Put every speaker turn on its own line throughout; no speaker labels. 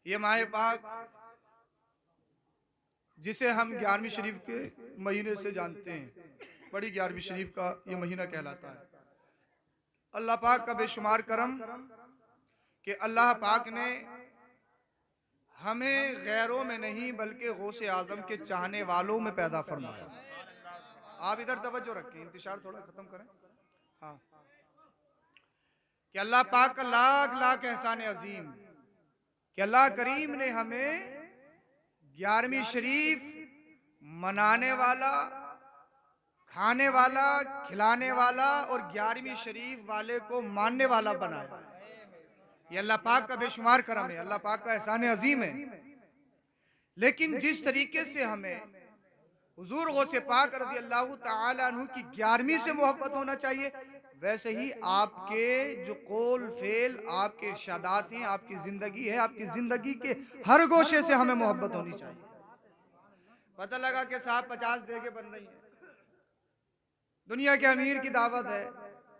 ये माह पाक जिसे हम 11वीं शरीफ के महीने से जानते हैं, बड़ी 11वीं शरीफ का ये महीना कहलाता है। अल्लाह पाक का बेशुमार करम कि अल्लाह पाक ने हमें गैरों में नहीं बल्कि गौसे आजम के चाहने वालों में पैदा फरमाया। आप इधर तवज्जो रखें, इंतशार थोड़ा खत्म करें। हाँ, कि अल्लाह पाक का लाख लाख एहसान अजीम कि अल्लाह करीम ने हमें 11वीं शरीफ मनाने वाला, खाने वाला, खिलाने वाला और 11वीं शरीफ वाले को मानने वाला बनाया। ये अल्लाह पाक का बेशुमार करम है, अल्लाह पाक का एहसान अजीम है। लेकिन जिस तरीके से हमें हुजूर गौसे पाक रज़ी अल्लाह तआला अन्हु की 11वीं से मोहब्बत होना चाहिए, वैसे ही आपके जो कौल फेल, आपके इरशादात हैं, आपकी जिंदगी है, आपकी जिंदगी के हर गोशे से हमें मोहब्बत होनी चाहिए। पता लगा कि साहब 50 देगे बन रही है, दुनिया के अमीर की दावत है,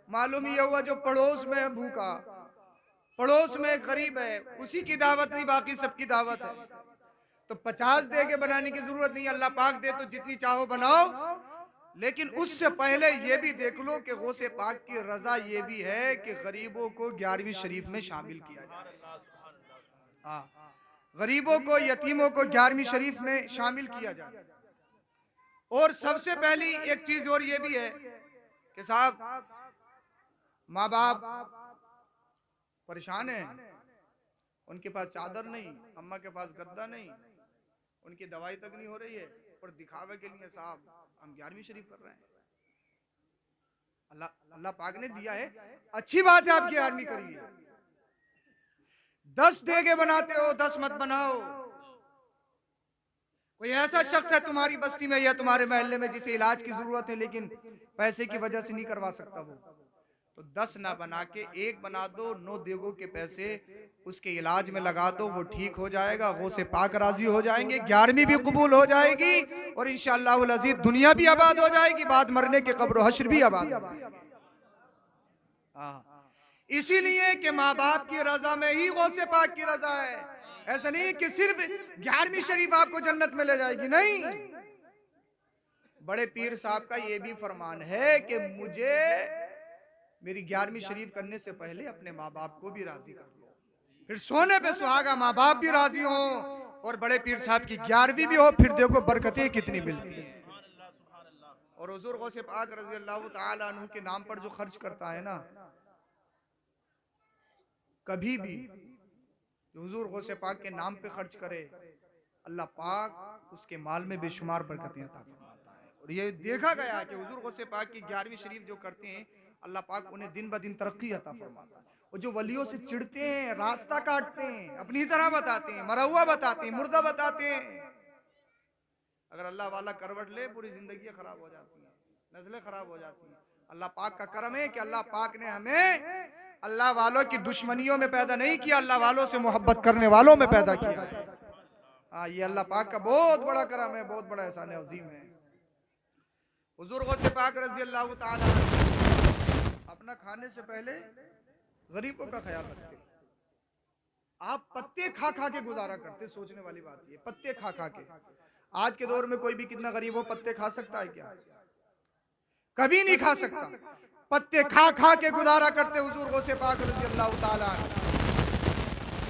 मालूम ये हुआ जो पड़ोस में है भूखा, पड़ोस में गरीब है, उसी की दावत नहीं, बाकी सबकी दावत है। तो 50 दे के बनाने की जरूरत नहीं, अल्लाह पाक दे तो जितनी चाहो बनाओ। लेकिन उससे पहले ये भी देख लो कि गौसे पाक की रजा ये भी है कि गरीबों को 11वीं शरीफ में शामिल किया जाए। हाँ, गरीबों को, यतीमों को 11वीं शरीफ में शामिल किया जाए। और सबसे पहली एक चीज और ये भी है कि साहब माँ बाप परेशान हैं, उनके पास चादर नहीं, अम्मा के पास गद्दा नहीं, उनकी दवाई तक नहीं हो रही है, और दिखावे के लिए साहब हम 11वीं शरीफ कर रहे हैं। अल्लाह अल्लाह पाक ने दिया है, अच्छी बात है, आप 11वीं करिए। 10 देगे बनाते हो, 10 मत बनाओ। कोई ऐसा शख्स है तुम्हारी बस्ती में या तुम्हारे मोहल्ले में जिसे इलाज की जरूरत है लेकिन पैसे की वजह से नहीं करवा सकता, वो तो 10 ना बना के 1 बना दो, 9 देगों के पैसे उसके इलाज में लगा दो, वो ठीक हो जाएगा, गौसे पाक राजी हो जाएंगे, 11वीं भी कबूल हो जाएगी और इंशाअल्लाह उल अज़ीज़ दुनिया भी आबाद हो जाएगी, बाद मरने के कब्र हश्र भी आबाद हो जाएगी। हाँ, इसीलिए कि माँ बाप की रजा में ही गौसे पाक की रजा है। ऐसा नहीं कि सिर्फ 11वीं शरीफ आपको जन्नत में ले जाएगी, नहीं। बड़े पीर साहब का ये भी फरमान है कि मुझे मेरी 11वीं शरीफ करने से पहले अपने माँ बाप को भी राजी कर लो, फिर सोने पे सुहागा माँ बाप भी राजी हो और बड़े पीर साहब की 11वीं भी हो, फिर देखो बरकतें कितनी मिलती हैं। और हुजूर गौसे पाक रज़ी अल्लाह तआला अन्हु के नाम पर जो खर्च करता है ना, कभी भी हुजूर गौसे पाक के नाम पे खर्च करे, अल्लाह पाक उसके माल में बेशुमार बरकतें अता फरमाता है। और ये देखा गया है कि हुजूर गौसे पाक की 11वीं शरीफ जो करते हैं, अल्लाह पाक उन्हें दिन ब दिन तरक्की अता फरमाता है। और जो वलियों से चिढ़ते हैं, रास्ता काटते हैं, अपनी तरह बताते हैं, मरा हुआ बताते हैं, मुर्दा बताते हैं, अगर अल्लाह वाला करवट ले पूरी जिंदगी खराब हो जाती है, नस्लें खराब हो जाती हैं। अल्लाह पाक का करम है कि अल्लाह पाक ने हमें अल्लाह वालों की दुश्मनियों में पैदा नहीं किया, अल्लाह वालों से मोहब्बत करने वालों में पैदा किया है। हाँ, ये अल्लाह पाक का बहुत बड़ा करम है, बहुत बड़ा एहसान अजीम है। हुजूर गौसे पाक रज़ी अल्लाह तआला अपना खाने से पहले गरीबों का ख्याल रखते। आप पत्ते खा खा के गुजारा करते, सोचने वाली बात ये, पत्ते खा खा के। आज के दौर में कोई भी कितना गरीब हो पत्ते खा सकता है क्या? कभी नहीं खा सकता। पत्ते खा खा के गुजारा करते हुजूर गौसे पाक रज़ी अल्लाह तआला।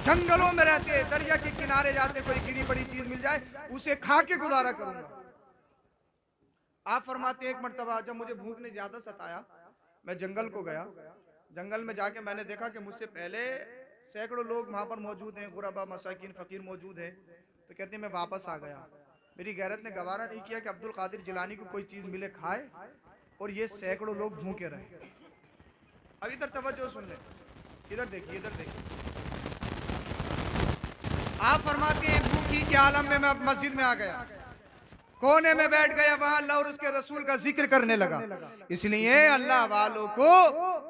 जंगलों में रहते, दरिया के किनारे जाते, कोई गिरी बड़ी चीज मिल जाए उसे खा के गुजारा करूंगा। आप फरमाते एक मर्तबा जब मुझे भूख ने ज्यादा सताया, मैं जंगल को गया, जंगल में जाके मैंने देखा कि मुझसे पहले सैकड़ों लोग वहां पर मौजूद हैं, गुरबा मसाकिन फकीर मौजूद हैं। तो कहते मैं वापस आ गया, मेरी गैरत ने गवारा नहीं किया कि अब्दुल कादिर जिलानी को कोई चीज मिले खाए और ये सैकड़ों लोग भूखे रहे। अब इधर तवज्जो सुन ले, इधर देखिए, इधर देखिए। आप फरमाते हैं भूखी के आलम में मैं मस्जिद में आ गया, कोने में बैठ गया, वहां अल्लाह और उसके रसूल का जिक्र करने लगा। इसलिए अल्लाह वालों को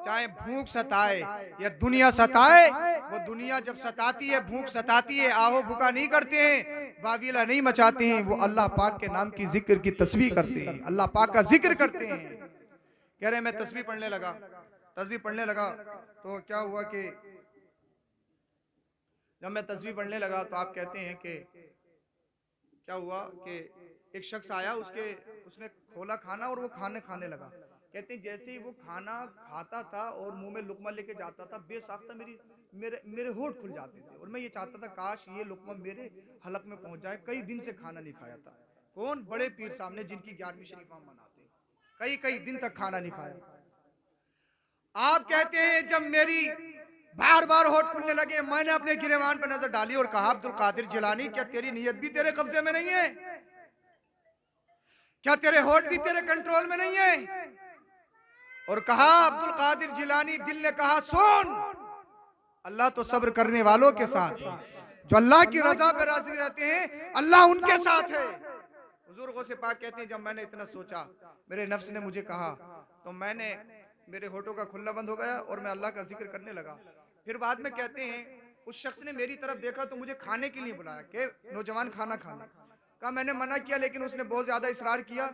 चाहे भूख सताए या दुनिया सताए, वो दुनिया जब सताती है, भूख सताती है, आहो भूखा नहीं करते हैं, वावीला नहीं मचाते हैं, वो अल्लाह पाक के नाम की जिक्र की तस्बीह करते हैं, अल्लाह पाक का जिक्र करते हैं। कह रहे मैं तस्बीह पढ़ने लगा, तस्बीह पढ़ने लगा तो क्या हुआ कि जब मैं तस्बीह पढ़ने लगा तो आप कहते हैं कि क्या हुआ कि एक शख्स आया, उसने खोला खाना और वो खाने लगा। कहते हैं जैसे ही वो खाना खाता था और मुंह में लुकमा लेके जाता था, बेसाख्ता मेरे मेरे होठ खुल जाते थे और मैं ये चाहता था काश ये लुकमा मेरे हलक में पहुंच जाए। कई दिन से खाना नहीं खाया था। कौन? बड़े पीर साहब ने, जिनकी 11वीं शरीफ हम मनाते हैं, कई कई दिन तक खाना नहीं खाया। आप कहते हैं जब मेरी बार बार होठ खुलने लगे, मैंने अपने गिरेवान पर नजर डाली और कहा अब्दुल कादिर जिलानी, क्या तेरी नीयत भी तेरे कब्जे में नहीं है? क्या तेरे होठ भी तेरे कंट्रोल में नहीं है? और कहा अब्दुल कादिर जिलानी, दिल ने कहा सुन, अल्लाह तो सब्र करने वालों के साथ है, जो अल्लाह की रजा पे राजी रहते हैं अल्लाह उनके साथ है। हुजूर गौसे पाक कहते हैं जब मैंने इतना सोचा, मेरे नफ्स ने मुझे कहा, तो मैंने, मेरे होठों का खुलना बंद हो गया और मैं अल्लाह का जिक्र करने लगा। फिर बाद में कहते हैं उस शख्स ने मेरी तरफ देखा तो मुझे खाने के लिए बुलाया कि नौजवान खाना खाना। कहा मैंने मना किया, लेकिन उसने बहुत ज्यादा इसरार किया,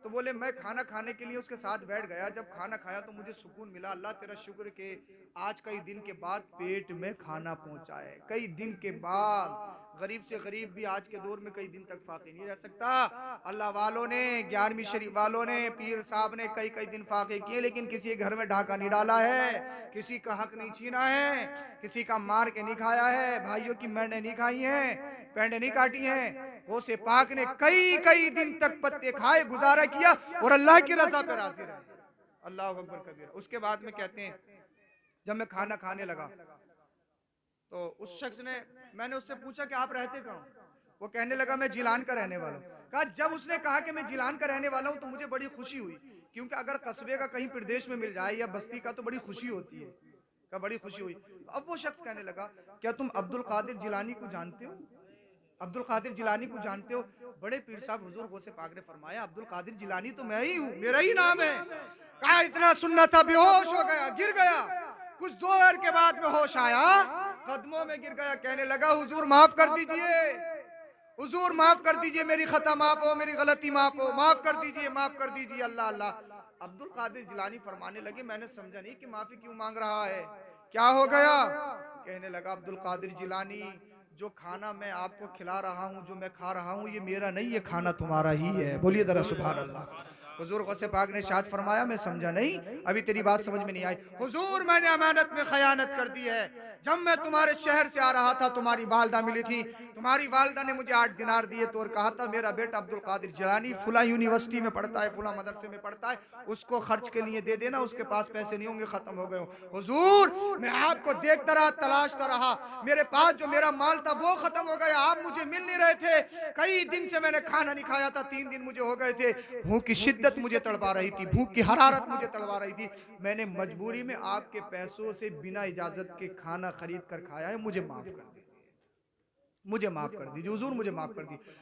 तो बोले मैं खाना खाने के लिए उसके साथ बैठ गया। जब खाना खाया तो मुझे सुकून मिला। अल्लाह तेरा शुक्र के आज कई दिन के बाद पेट में खाना पहुंचा है। कई दिन के बाद गरीब से गरीब भी आज के दौर में कई दिन तक फाके नहीं रह सकता। अल्लाह वालों ने, 11वीं शरीफ वालों ने, पीर साहब ने कई कई दिन फाके किए, लेकिन किसी के घर में ढाका नहीं डाला है, किसी का हक नहीं छीना है, किसी का मार के नहीं खाया है, भाइयों की मैंने नहीं खाई हैं, पैंडे नहीं काटी हैं। गौसे पाक ने कई कई दिन तक पत्ते खाए, गुजारा किया और अल्लाह की रजा पे राजी रहे। अल्लाह अकबर कबीर। उसके बाद में कहते हैं जब मैं खाना खाने लगा तो उस शख्स ने, मैंने उससे पूछा कि आप रहते कहाँ? वो कहने लगा मैं जिलान का रहने वाला हूँ। कहा जब उसने कहा कि मैं जिलान का रहने वाला हूँ तो मुझे बड़ी खुशी हुई, क्योंकि अगर कस्बे का कहीं प्रदेश में मिल जाए या बस्ती का तो बड़ी खुशी होती है। का बड़ी खुशी हुई। तो अब वो शख्स कहने लगा क्या तुम अब्दुल कादिर जिलानी को जानते हो? अब्दुल कादिर जिलानी को जानते हो? बड़े पीर साहब हुजूर गौसे पाक ने फरमाया अब्दुल कादिर जिलानी तो मैं ही हूँ, मेरा ही नाम है। कहा इतना सुनना था, बेहोश हो गया, गिर गया। कुछ देर के बाद में होश आया, कदमों में गिर गया, कहने लगा हुजूर माफ कर दीजिए, हुजूर माफ कर दीजिए, मेरी खता माफ हो, मेरी गलती माफ हो, माफ कर दीजिए, माफ कर दीजिए। अल्लाह अल्लाह। अब्दुल कादिर जिलानी फरमाने लगे मैंने समझा नहीं कि माफी क्यों मांग रहा है, क्या हो गया? कहने लगा अब्दुल कादिर जिलानी, जो खाना मैं आपको खिला रहा हूँ, जो मैं खा रहा हूँ, ये मेरा नहीं, ये खाना तुम्हारा ही है। बोलिए जरा सुभान अल्लाह। हुजूर गौसे पाक ने शाद फरमाया मैं समझा नहीं, अभी तेरी बात समझ में नहीं आई। हुजूर मैंने अमानत में खयानत कर दी है। जब मैं तुम्हारे शहर से आ रहा था तुम्हारी वालदा मिली थी, तुम्हारी वालदा ने मुझे 8 दिनार दिए तो और कहा था मेरा बेटा अब्दुल कादिर जिलानी फुला यूनिवर्सिटी में पढ़ता है, फुला मदरसे में पढ़ता है, उसको खर्च के लिए दे देना, उसके पास पैसे नहीं होंगे, खत्म हो गए। हुजूर मैं आपको देखता रहा, तलाशता रहा, मेरे पास जो मेरा माल था वो खत्म हो गया, आप मुझे मिल नहीं रहे थे। कई दिन से मैंने खाना नहीं खाया था, 3 दिन मुझे हो गए थे। भूख की शिद्दत मुझे तड़पा रही थी, भूख की हरारत मुझे तड़पा रही थी। मैंने मजबूरी में आपके पैसों से बिना इजाजत के खाना खरीद कर खाया है, मुझे माफ कर दीजिए, मुझे माफ कर दीजिए हुजूर, मुझे माफ कर दीजिए।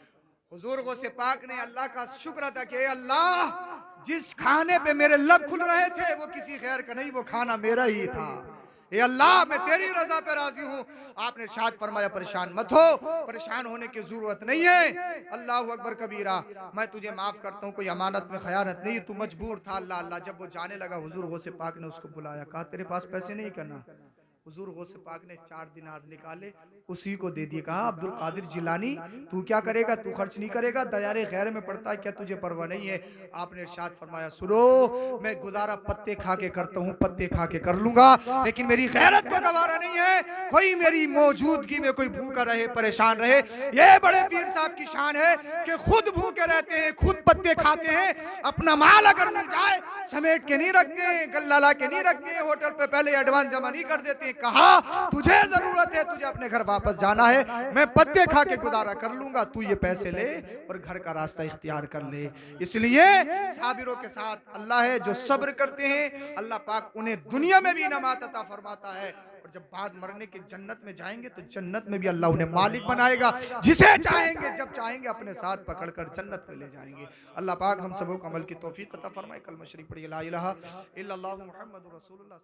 हुजूर गौसे पाक ने अल्लाह का शुक्र अदा किया, अल्लाह जिस खाने पे मेरे लब खुल रहे थे वो किसी गैर का नहीं, वो खाना मेरा ही था। ये अल्लाह मैं तेरी रजा पे राजी हूँ। आपने शाद फरमाया परेशान मत हो, परेशान होने की जरूरत नहीं है। अल्लाह अकबर कबीरा, मैं तुझे माफ करता हूँ, कोई अमानत में खयानत नहीं, तू मजबूर था। अल्लाह अल्लाह। जब वो जाने लगा हुजूर गौसे पाक ने उसको बुलाया, कहा तेरे पास पैसे नहीं करना? हुजूर गौसे पाक ने 4 दिनार निकाले, उसी को दे दिए। कहा अब्दुल कादिर जिलानी तू क्या करेगा, तू खर्च नहीं करेगा, दयारे गैर में पड़ता है, क्या तुझे परवाह नहीं है? आपने इरशाद फरमाया सुनो, मैं गुजारा पत्ते खा के करता हूँ, पत्ते खा के कर लूंगा, लेकिन मेरी गैरत को गवारा नहीं है कोई मेरी मौजूदगी में कोई भूखा रहे, परेशान रहे। ये बड़े पीर साहब की शान है कि खुद भूखे रहते हैं, खुद पत्ते खाते हैं, अपना माल अगर मिल जाए समेट के नहीं रखते, गल्ला ला के नहीं रखते, होटल पे पहले एडवांस जमा नहीं कर देते। कहा तुझे जरूरत है, तुझे अपने घर वापस जाना है, मैं पत्ते खा के गुजारा कर लूंगा, तू ये पैसे ले और घर का रास्ता इख्तियार कर ले। इसलिए साबिरों के साथ अल्लाह है, जो सब्र करते हैं अल्लाह पाक उन्हें दुनिया में भी इनामत अता फरमाता है, और जब बाद मरने के जन्नत में जाएंगे तो जन्नत में भी अल्लाह उन्हें मालिक बनाएगा, जिसे चाहेंगे जब चाहेंगे अपने साथ पकड़कर जन्नत में ले जाएंगे। अल्लाह पाक हम सबको अमल की तौफीक अता फरमाए। कलमा शरीफ पढ़िए, ला इलाहा इल्लल्लाहु मुहम्मदुर रसूलुल्लाह।